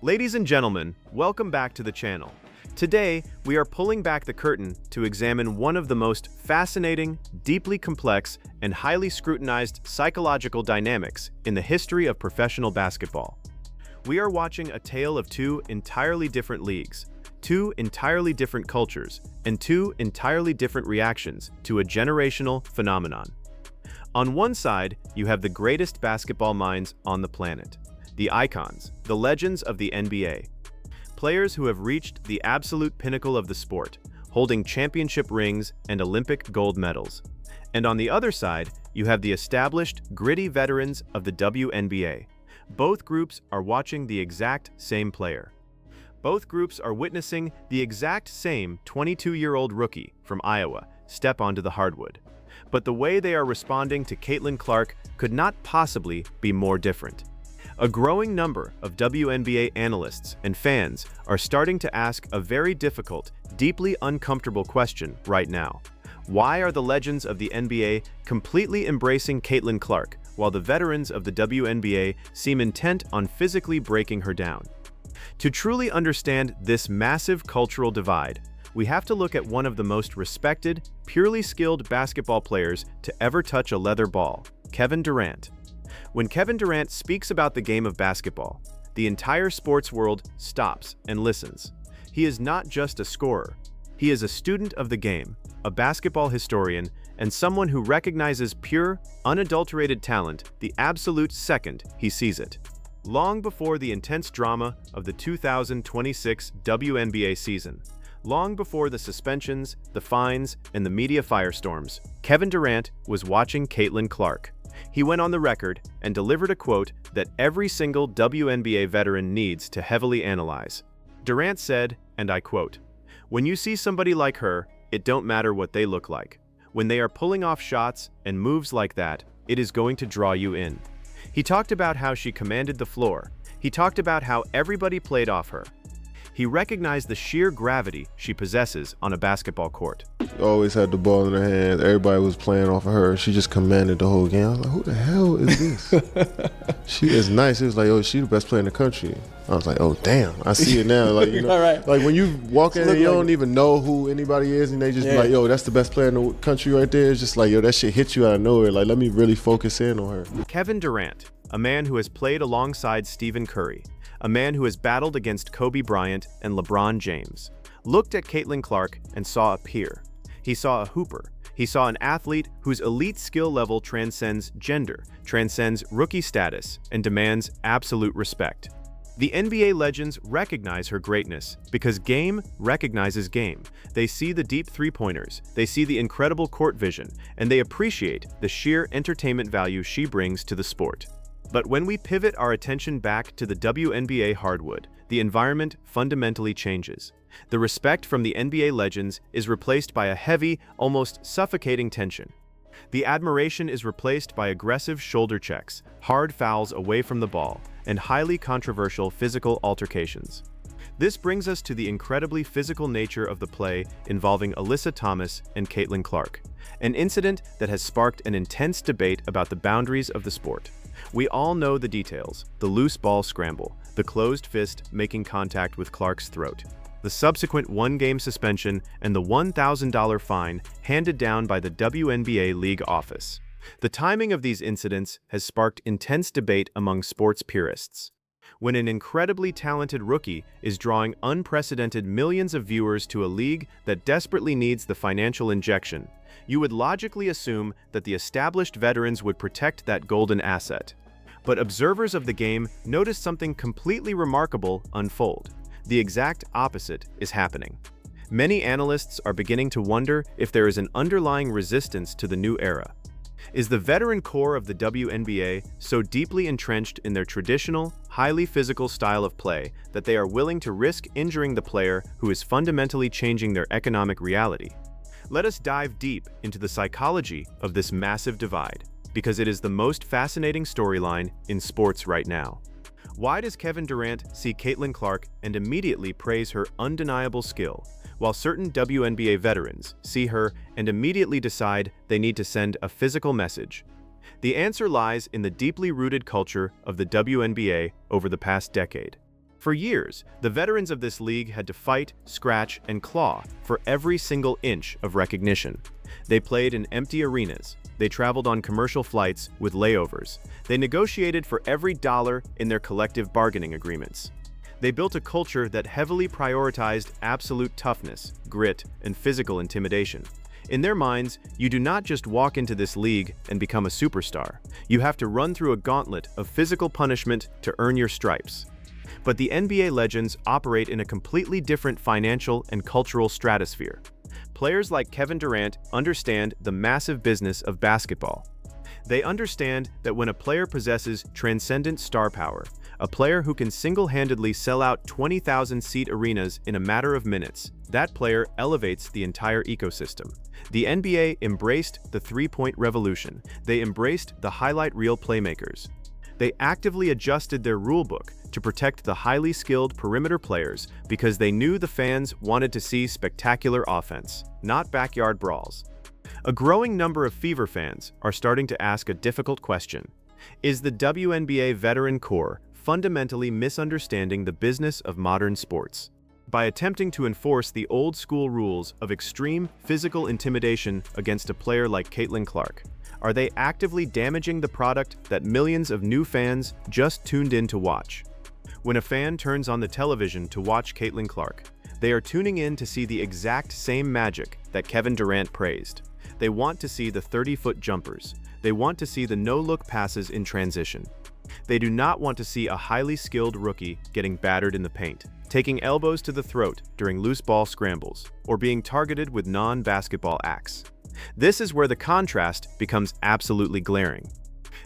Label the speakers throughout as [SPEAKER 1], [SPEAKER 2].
[SPEAKER 1] Ladies and gentlemen, welcome back to the channel. Today, we are pulling back the curtain to examine one of the most fascinating, deeply complex, and highly scrutinized psychological dynamics in the history of professional basketball. We are watching a tale of two entirely different leagues, two entirely different cultures, and two entirely different reactions to a generational phenomenon. On one side, you have the greatest basketball minds on the planet. The icons, the legends of the NBA. Players who have reached the absolute pinnacle of the sport, holding championship rings and Olympic gold medals. And on the other side, you have the established, gritty veterans of the WNBA. Both groups are watching the exact same player. Both groups are witnessing the exact same 22-year-old rookie from Iowa step onto the hardwood. But the way they are responding to Caitlin Clark could not possibly be more different. A growing number of WNBA analysts and fans are starting to ask a very difficult, deeply uncomfortable question right now. Why are the legends of the NBA completely embracing Caitlin Clark, while the veterans of the WNBA seem intent on physically breaking her down? To truly understand this massive cultural divide, we have to look at one of the most respected, purely skilled basketball players to ever touch a leather ball, Kevin Durant. When Kevin Durant speaks about the game of basketball, the entire sports world stops and listens. He is not just a scorer. He is a student of the game, a basketball historian, and someone who recognizes pure, unadulterated talent the absolute second he sees it. Long before the intense drama of the 2026 WNBA season, long before the suspensions, the fines, and the media firestorms, Kevin Durant was watching Caitlin Clark. He went on the record and delivered a quote that every single WNBA veteran needs to heavily analyze. Durant said, and I quote, "When you see somebody like her, it don't matter what they look like. When they are pulling off shots and moves like that, it is going to draw you in." He talked about how she commanded the floor. He talked about how everybody played off her. He recognized the sheer gravity she possesses on a basketball court.
[SPEAKER 2] Always had the ball in her hands. Everybody was playing off of her. She just commanded the whole game. I was like, who the hell is this? She is nice. It was like, oh, she the best player in the country. I was like, oh, damn. I see it now. Like, you know,
[SPEAKER 3] right.
[SPEAKER 2] Like when you walk in and you don't even know who anybody is, and they just be like, yo, that's the best player in the country right there. It's just like, yo, that shit hit you out of nowhere. Like, let me really focus in on her.
[SPEAKER 1] Kevin Durant, a man who has played alongside Stephen Curry, a man who has battled against Kobe Bryant and LeBron James, looked at Caitlin Clark and saw a peer. He saw a hooper. He saw an athlete whose elite skill level transcends gender, transcends rookie status, and demands absolute respect. The NBA legends recognize her greatness because game recognizes game. They see the deep three-pointers, they see the incredible court vision, and they appreciate the sheer entertainment value she brings to the sport. But when we pivot our attention back to the WNBA hardwood, the environment fundamentally changes. The respect from the NBA legends is replaced by a heavy, almost suffocating tension. The admiration is replaced by aggressive shoulder checks, hard fouls away from the ball, and highly controversial physical altercations. This brings us to the incredibly physical nature of the play involving ALYSSA Thomas and Caitlin Clark, an incident that has sparked an intense debate about the boundaries of the sport. We all know the details: the loose ball scramble, the closed fist making contact with Clark's throat, the subsequent one-game suspension, and the $1,000 fine handed down by the WNBA league office. The timing of these incidents has sparked intense debate among sports purists. When an incredibly talented rookie is drawing unprecedented millions of viewers to a league that desperately needs the financial injection, you would logically assume that the established veterans would protect that golden asset. But observers of the game noticed something completely remarkable unfold. The exact opposite is happening. Many analysts are beginning to wonder if there is an underlying resistance to the new era. Is the veteran core of the WNBA so deeply entrenched in their traditional, highly physical style of play that they are willing to risk injuring the player who is fundamentally changing their economic reality? Let us dive deep into the psychology of this massive divide, because it is the most fascinating storyline in sports right now. Why does Kevin Durant see Caitlin Clark and immediately praise her undeniable skill, while certain WNBA veterans see her and immediately decide they need to send a physical message? The answer lies in the deeply rooted culture of the WNBA over the past decade. For years, the veterans of this league had to fight, scratch, and claw for every single inch of recognition. They played in empty arenas. They traveled on commercial flights with layovers. They negotiated for every dollar in their collective bargaining agreements. They built a culture that heavily prioritized absolute toughness, grit, and physical intimidation. In their minds, you do not just walk into this league and become a superstar. You have to run through a gauntlet of physical punishment to earn your stripes. But the NBA legends operate in a completely different financial and cultural stratosphere. Players like Kevin Durant understand the massive business of basketball. They understand that when a player possesses transcendent star power, a player who can single-handedly sell out 20,000-seat arenas in a matter of minutes, that player elevates the entire ecosystem. The NBA embraced the three-point revolution. They embraced the highlight reel playmakers. They actively adjusted their rulebook to protect the highly skilled perimeter players because they knew the fans wanted to see spectacular offense, not backyard brawls. A growing number of Fever fans are starting to ask a difficult question. Is the WNBA veteran core fundamentally misunderstanding the business of modern sports? By attempting to enforce the old-school rules of extreme physical intimidation against a player like Caitlin Clark, are they actively damaging the product that millions of new fans just tuned in to watch? When a fan turns on the television to watch Caitlin Clark, they are tuning in to see the exact same magic that Kevin Durant praised. They want to see the 30-foot jumpers. They want to see the no-look passes in transition. They do not want to see a highly skilled rookie getting battered in the paint, taking elbows to the throat during loose ball scrambles, or being targeted with non-basketball acts. This is where the contrast becomes absolutely glaring.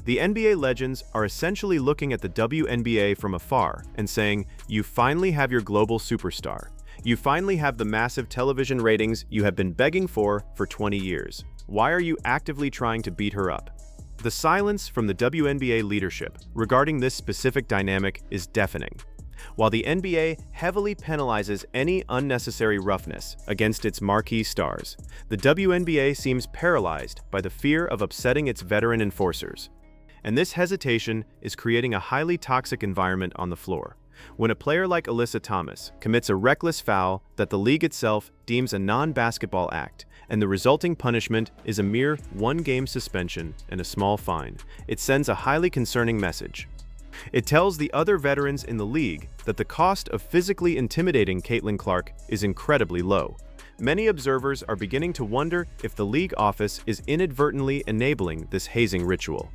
[SPEAKER 1] The NBA legends are essentially looking at the WNBA from afar and saying, "You finally have your global superstar. You finally have the massive television ratings you have been begging for 20 years. Why are you actively trying to beat her up?" The silence from the WNBA leadership regarding this specific dynamic is deafening. While the NBA heavily penalizes any unnecessary roughness against its marquee stars, the WNBA seems paralyzed by the fear of upsetting its veteran enforcers. And this hesitation is creating a highly toxic environment on the floor. When a player like Alyssa Thomas commits a reckless foul that the league itself deems a non-basketball act, and the resulting punishment is a mere one-game suspension and a small fine, it sends a highly concerning message. It tells the other veterans in the league that the cost of physically intimidating Caitlin Clark is incredibly low. Many observers are beginning to wonder if the league office is inadvertently enabling this hazing ritual.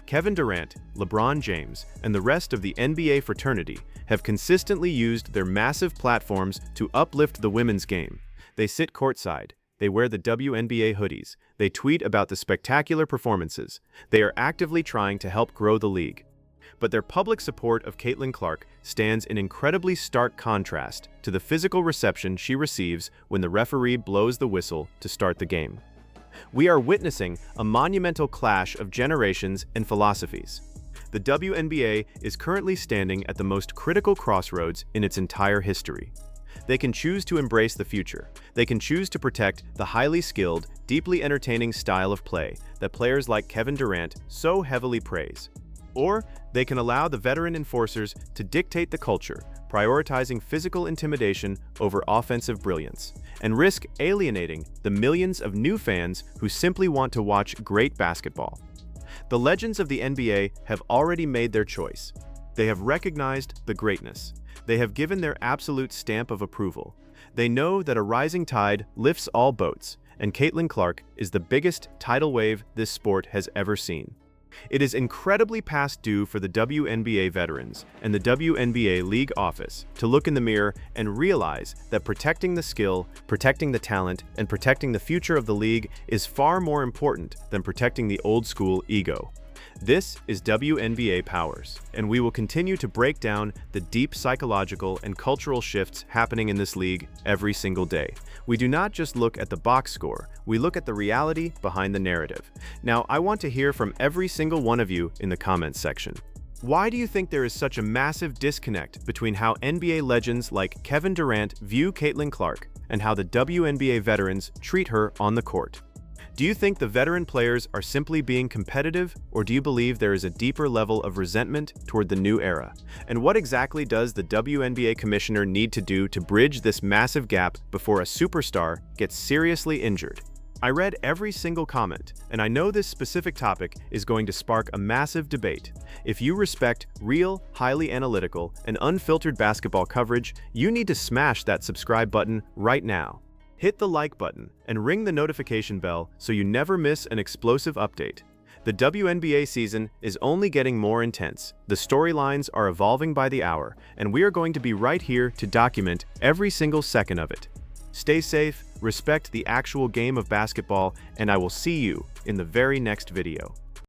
[SPEAKER 1] Kevin Durant, LeBron James, and the rest of the NBA fraternity have consistently used their massive platforms to uplift the women's game. They sit courtside. They wear the WNBA hoodies. They tweet about the spectacular performances. They are actively trying to help grow the league. But their public support of Caitlin Clark stands in incredibly stark contrast to the physical reception she receives when the referee blows the whistle to start the game. We are witnessing a monumental clash of generations and philosophies. The WNBA is currently standing at the most critical crossroads in its entire history. They can choose to embrace the future. They can choose to protect the highly skilled, deeply entertaining style of play that players like Kevin Durant so heavily praise. Or they can allow the veteran enforcers to dictate the culture, prioritizing physical intimidation over offensive brilliance, and risk alienating the millions of new fans who simply want to watch great basketball. The legends of the NBA have already made their choice. They have recognized the greatness. They have given their absolute stamp of approval. They know that a rising tide lifts all boats, and Caitlin Clark is the biggest tidal wave this sport has ever seen. It is incredibly past due for the WNBA veterans and the WNBA League office to look in the mirror and realize that protecting the skill, protecting the talent, and protecting the future of the league is far more important than protecting the old-school ego. This is WNBA Powers, and we will continue to break down the deep psychological and cultural shifts happening in this league every single day. We do not just look at the box score, we look at the reality behind the narrative. Now, I want to hear from every single one of you in the comments section. Why do you think there is such a massive disconnect between how NBA legends like Kevin Durant view Caitlin Clark and how the WNBA veterans treat her on the court? Do you think the veteran players are simply being competitive, or do you believe there is a deeper level of resentment toward the new era? And what exactly does the WNBA commissioner need to do to bridge this massive gap before a superstar gets seriously injured? I read every single comment, and I know this specific topic is going to spark a massive debate. If you respect real, highly analytical, and unfiltered basketball coverage, you need to smash that subscribe button right now. Hit the like button and ring the notification bell so you never miss an explosive update. The WNBA season is only getting more intense, the storylines are evolving by the hour, and we are going to be right here to document every single second of it. Stay safe, respect the actual game of basketball, and I will see you in the very next video.